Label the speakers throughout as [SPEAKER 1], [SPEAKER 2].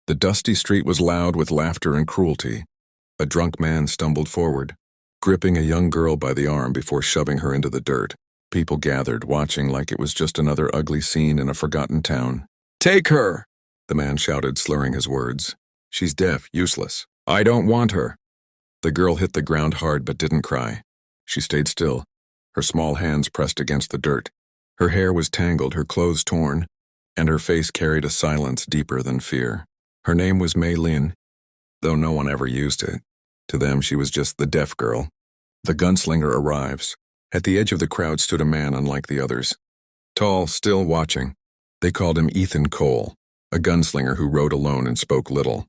[SPEAKER 1] The dusty street was loud with laughter and cruelty. A drunk man stumbled forward, gripping a young girl by the arm before shoving her into the dirt. People gathered, watching like it was just another ugly scene in a forgotten town. "Take her!" the man shouted, slurring his words. "She's deaf, useless. I don't want her." The girl hit the ground hard but didn't cry. She stayed still, her small hands pressed against the dirt. Her hair was tangled, her clothes torn, and her face carried a silence deeper than fear. Her name was Mei Lin, though no one ever used it. To them, she was just the deaf girl. The gunslinger arrives. At the edge of the crowd stood a man unlike the others. Tall, still watching. They called him Ethan Cole, a gunslinger who rode alone and spoke little.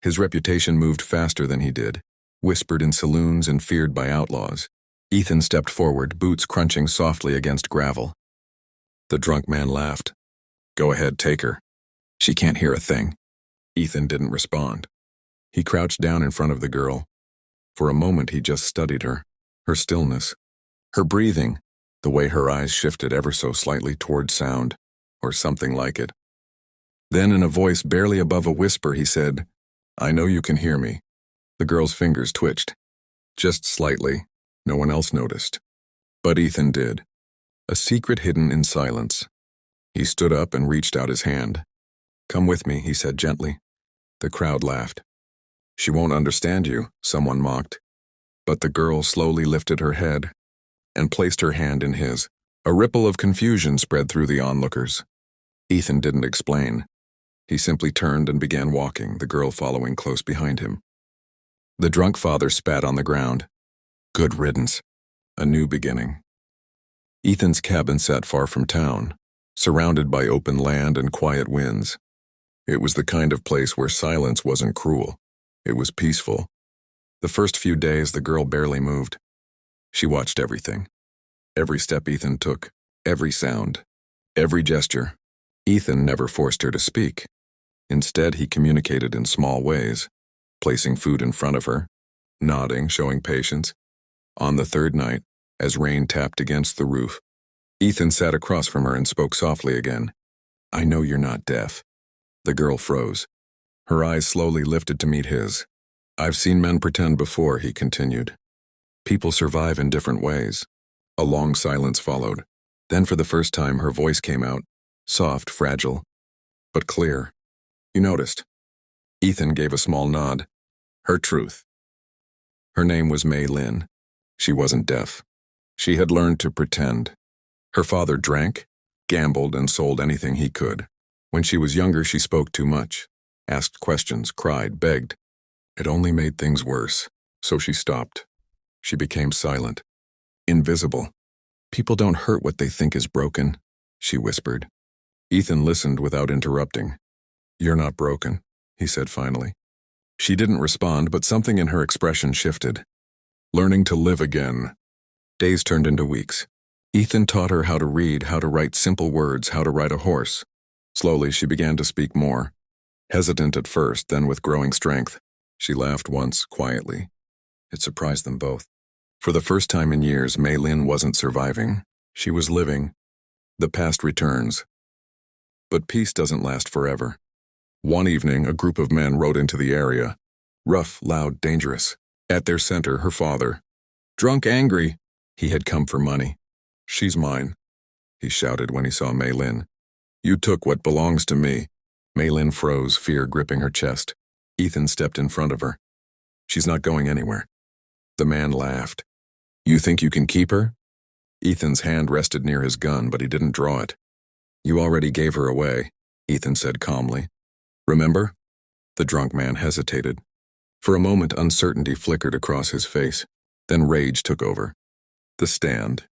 [SPEAKER 1] His reputation moved faster than he did, whispered in saloons and feared by outlaws. Ethan stepped forward, boots crunching softly against gravel. The drunk man laughed. "Go ahead, take her. She can't hear a thing." Ethan didn't respond. He crouched down in front of the girl. For a moment he just studied her, her stillness, her breathing, the way her eyes shifted ever so slightly toward sound, or something like it. Then in a voice barely above a whisper he said, "I know you can hear me." The girl's fingers twitched. Just slightly. No one else noticed. But Ethan did. A secret hidden in silence. He stood up and reached out his hand. "Come with me," he said gently. The crowd laughed. "She won't understand you," someone mocked. But the girl slowly lifted her head and placed her hand in his. A ripple of confusion spread through the onlookers. Ethan didn't explain. He simply turned and began walking, the girl following close behind him. The drunk father spat on the ground. Good riddance. A new beginning. Ethan's cabin sat far from town, surrounded by open land and quiet winds. It was the kind of place where silence wasn't cruel. It was peaceful. The first few days, the girl barely moved. She watched everything. Every step Ethan took, every sound, every gesture. Ethan never forced her to speak. Instead, he communicated in small ways, placing food in front of her, nodding, showing patience. On the third night, as rain tapped against the roof, Ethan sat across from her and spoke softly again. "I know you're not deaf." The girl froze. Her eyes slowly lifted to meet his. "I've seen men pretend before," he continued. "People survive in different ways." A long silence followed. Then for the first time her voice came out, soft, fragile, but clear. "You noticed?" Ethan gave a small nod. "Her truth." Her name was Mei Lin. She wasn't deaf. She had learned to pretend. Her father drank, gambled, and sold anything he could. When she was younger, she spoke too much, asked questions, cried, begged. It only made things worse, so she stopped. She became silent, invisible. "People don't hurt what they think is broken," she whispered. Ethan listened without interrupting. "You're not broken," he said finally. She didn't respond, but something in her expression shifted. Learning to live again. Days turned into weeks. Ethan taught her how to read, how to write simple words, how to ride a horse. Slowly, she began to speak more. Hesitant at first, then with growing strength. She laughed once, quietly. It surprised them both. For the first time in years, Mei Lin wasn't surviving. She was living. The past returns. But peace doesn't last forever. One evening, a group of men rode into the area. Rough, loud, dangerous. At their center, her father. Drunk, angry. He had come for money. "She's mine," he shouted when he saw Mei Lin. "You took what belongs to me." Mei Lin froze, fear gripping her chest. Ethan stepped in front of her. "She's not going anywhere." The man laughed. "You think you can keep her?" Ethan's hand rested near his gun, but he didn't draw it. "You already gave her away," Ethan said calmly. "Remember?" The drunk man hesitated. For a moment, uncertainty flickered across his face. Then rage took over. The stand.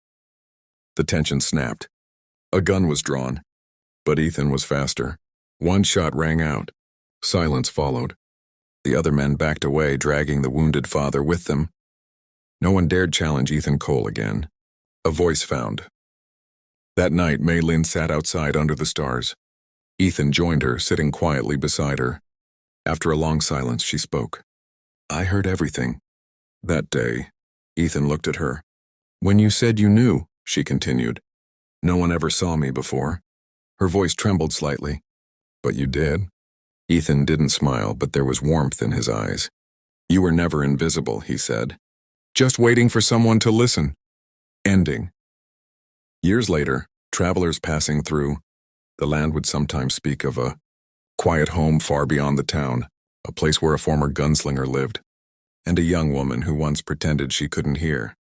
[SPEAKER 1] The tension snapped. A gun was drawn. But Ethan was faster. One shot rang out. Silence followed. The other men backed away, dragging the wounded father with them. No one dared challenge Ethan Cole again. A voice found. That night, Mei Lin sat outside under the stars. Ethan joined her, sitting quietly beside her. After a long silence, she spoke. "I heard everything." That day, Ethan looked at her. "When you said you knew," she continued. "No one ever saw me before." Her voice trembled slightly. "But you did." Ethan didn't smile, but there was warmth in his eyes. "You were never invisible," he said. "Just waiting for someone to listen." Ending. Years later, travelers passing through the land would sometimes speak of a quiet home far beyond the town, a place where a former gunslinger lived, and a young woman who once pretended she couldn't hear.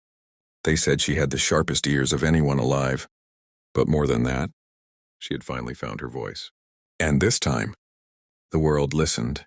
[SPEAKER 1] They said she had the sharpest ears of anyone alive, but more than that, she had finally found her voice. And this time, the world listened.